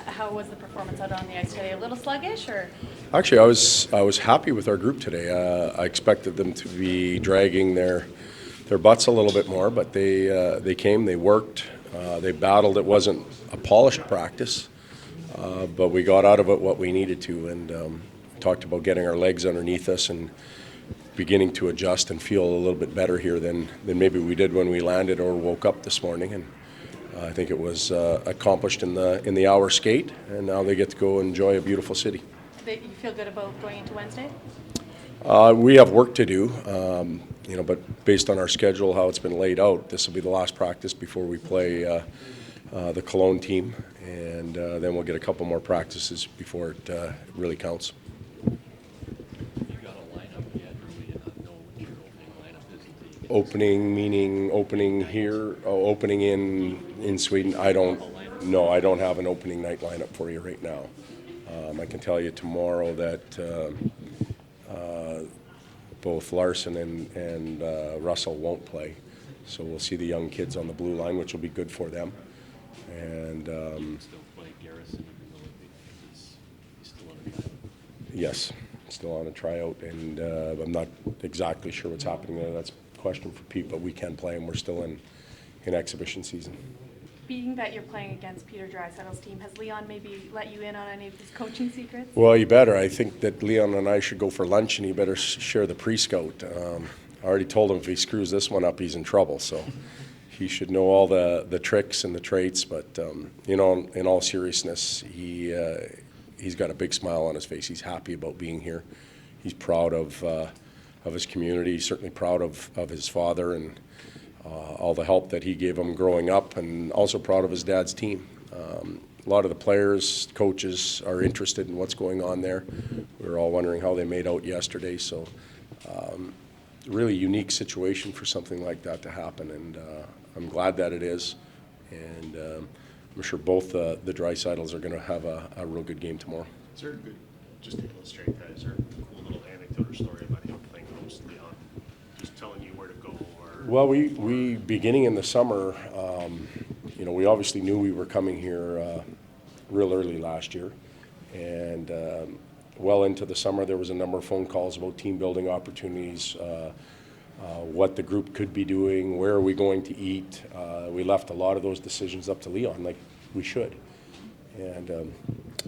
How was the performance out on the ice today? A little sluggish, or? Actually, I was happy with our group today. I expected them to be dragging their butts a little bit more, but they came, they worked, they battled. It wasn't a polished practice, but we got out of it what we needed to, and talked about getting our legs underneath us and beginning to adjust and feel a little bit better here than maybe we did when we landed or woke up this morning. And I think it was accomplished in the hour skate, and now they get to go enjoy a beautiful city. You feel good about going into Wednesday? We have work to do, but based on our schedule, how it's been laid out, this will be the last practice before we play the Cologne team, and then we'll get a couple more practices before it really counts. Opening meaning opening here, opening in Sweden. I don't have an opening night lineup for you right now. I can tell you tomorrow that both Larson and Russell won't play, so we'll see the young kids on the blue line, which will be good for them. And yes, still on a tryout, and I'm not exactly sure what's happening there. That's question for Pete, but we can play, and we're still in exhibition season. Being that you're playing against Peter Dreisaitl's team, has Leon maybe let you in on any of his coaching secrets? Well, you better. I think that Leon and I should go for lunch, and he better share the pre-scout. I already told him if he screws this one up, he's in trouble, so he should know all the tricks and the traits, but in all seriousness, he's got a big smile on his face. He's happy about being here. He's proud of his community, certainly proud of his father and all the help that he gave him growing up, and also proud of his dad's team. A lot of the players, coaches are interested in what's going on there. We were all wondering how they made out yesterday, so really unique situation for something like that to happen, and I'm glad that it is, and I'm sure both the Dreisaitl's are going to have a real good game tomorrow. Is there a good, just to illustrate that, is there a cool little anecdote or story about him playing close to Leon, just telling you where to go? Or well, we beginning in the summer, we obviously knew we were coming here real early last year, and well into the summer there was a number of phone calls about team building opportunities, what the group could be doing, where are we going to eat. We left a lot of those decisions up to Leon, like we should. And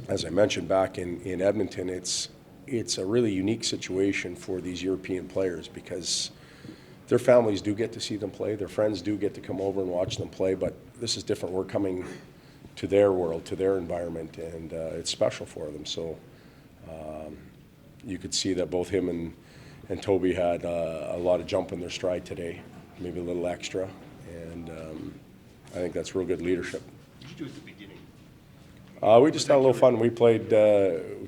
as I mentioned back in Edmonton, it's a really unique situation for these European players because their families do get to see them play, their friends do get to come over and watch them play, but this is different. We're coming to their world, to their environment, and it's special for them. So you could see that both him and Toby had a lot of jump in their stride today, maybe a little extra, and I think that's real good leadership. what did you do at the beginning? We just had a little fun. We played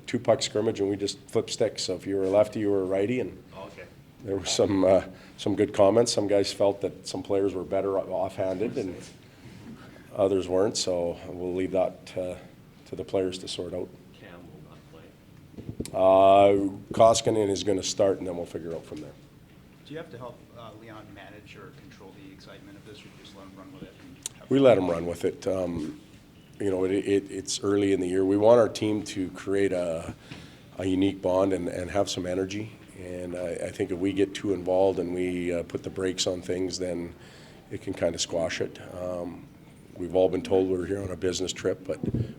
two-puck scrimmage, and we just flipped sticks. So if you were a lefty, you were a righty, and there were some good comments. Some guys felt that some players were better off-handed, and others weren't. So we'll leave that to the players to sort out. Cam will not play. Koskinen is going to start, and then we'll figure out from there. Do you have to help Leon manage or control the excitement of this, or do you just let him run with it? We let him run with it. It's early in the year. We want our team to create a unique bond and have some energy. And I think if we get too involved and we put the brakes on things, then it can kind of squash it. We've all been told we're here on a business trip, but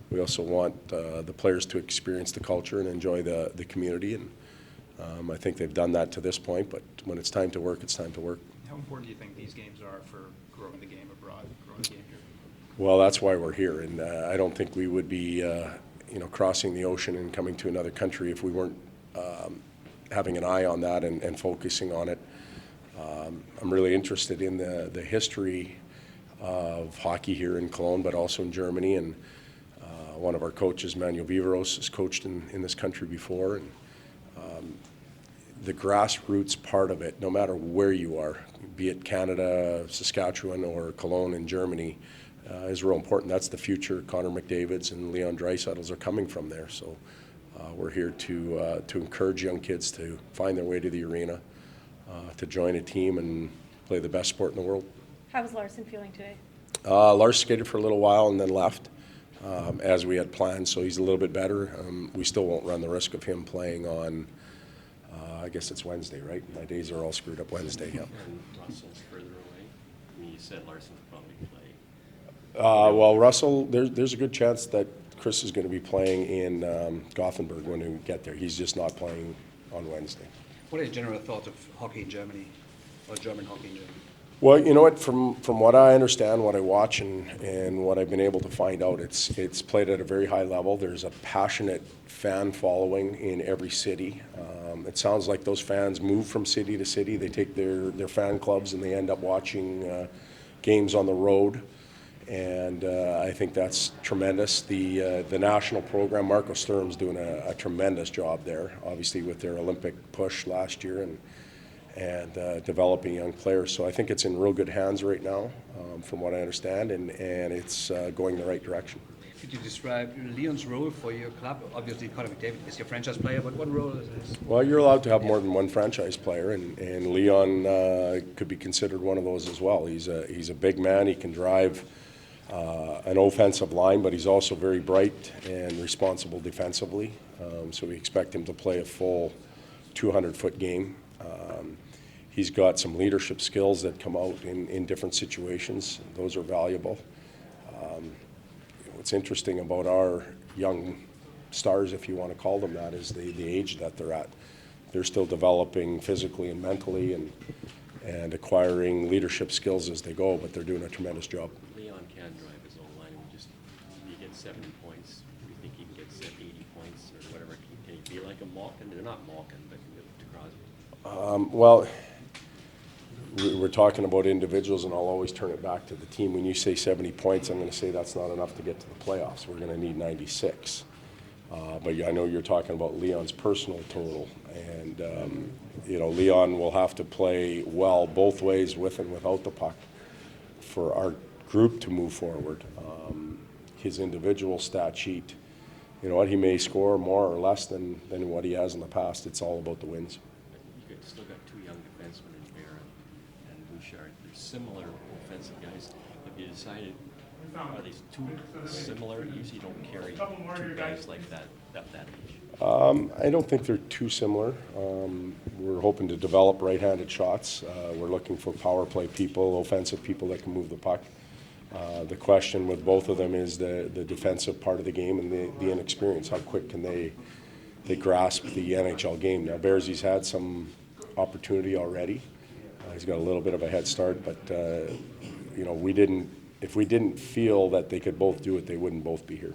we also want the players to experience the culture and enjoy the community. And I think they've done that to this point, but when it's time to work, it's time to work. How important do you think these games are for growing the game abroad, growing the game here? Well, that's why we're here, and I don't think we would be, crossing the ocean and coming to another country if we weren't having an eye on that and focusing on it. I'm really interested in the history of hockey here in Cologne, but also in Germany, and one of our coaches, Manuel Viveros, has coached in this country before, and the grassroots part of it, no matter where you are, be it Canada, Saskatchewan, or Cologne in Germany, is real important. That's the future. Connor McDavid's and Leon Dreisaitl's are coming from there. So we're here to encourage young kids to find their way to the arena, to join a team and play the best sport in the world. How was Larson feeling today? Lars skated for a little while and then left. as we had planned, so he's a little bit better. We still won't run the risk of him playing on, I guess it's Wednesday, right? My days are all screwed up Wednesday, yeah. And Russell's further away. I mean, you said Larson would probably play. Well, Russell, there's a good chance that Chris is going to be playing in Gothenburg when we get there. He's just not playing on Wednesday. What are your general thoughts of hockey in Germany, or German hockey in Germany? Well, you know what, from what I understand, what I watch, and what I've been able to find out, it's played at a very high level. There's a passionate fan following in every city. It sounds like those fans move from city to city. They take their fan clubs and they end up watching games on the road. And I think that's tremendous. The national program, Marco Sturm's doing a tremendous job there, obviously with their Olympic push last year and developing young players. So I think it's in real good hands right now, from what I understand, and it's going the right direction. Could you describe Leon's role for your club? Obviously, Connor McDavid is your franchise player, but what role is this? Well, you're allowed to have more than one franchise player, and Leon could be considered one of those as well. He's a big man. He can drive an offensive line, but he's also very bright and responsible defensively. So we expect him to play a full 200-foot game. He's got some leadership skills that come out in different situations. Those are valuable. What's interesting about our young stars, if you want to call them that, is the age that they're at. They're still developing physically and mentally and acquiring leadership skills as they go, but they're doing a tremendous job. Leon can drive his own line. He gets 70 points. We think he can get 80 points or whatever. Can he be like a Malkin? They're not Malkin, but to Crosby. Well, we're talking about individuals, and I'll always turn it back to the team. When you say 70 points, I'm going to say that's not enough to get to the playoffs. We're going to need 96. But I know you're talking about Leon's personal total, and Leon will have to play well both ways, with and without the puck, for our group to move forward. His individual stat sheet, you know what, he may score more or less than what he has in the past. It's all about the wins. But you still got two young defensemen in Barron and Bouchard. They're similar offensive guys. Have you decided, are these two similar? You usually don't carry two guys like that at that age. I don't think they're too similar. We're hoping to develop right-handed shots. We're looking for power play people, offensive people that can move the puck. The question with both of them is the defensive part of the game and the inexperience. How quick can they grasp the NHL game? Now, Bearsy's had some opportunity already. He's got a little bit of a head start, but if we didn't feel that they could both do it, they wouldn't both be here.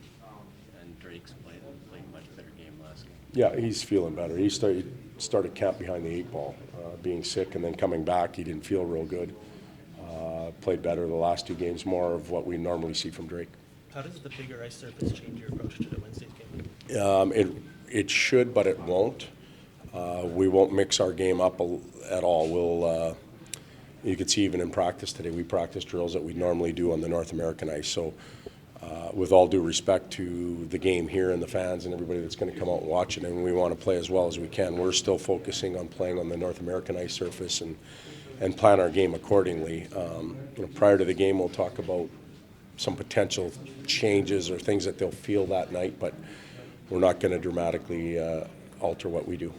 And Drake's played a much better game last game. Yeah, he's feeling better. He started camp behind the 8 ball, being sick, and then coming back, he didn't feel real good. Played better the last 2 games, more of what we normally see from Drake. How does the bigger ice surface change your approach to the Wednesday's game? It should, but it won't. We won't mix our game up at all. You could see even in practice today, we practice drills that we normally do on the North American ice. So with all due respect to the game here and the fans and everybody that's going to come out and watch it, and we want to play as well as we can, we're still focusing on playing on the North American ice surface and plan our game accordingly. Prior to the game, we'll talk about some potential changes or things that they'll feel that night, but we're not going to dramatically alter what we do.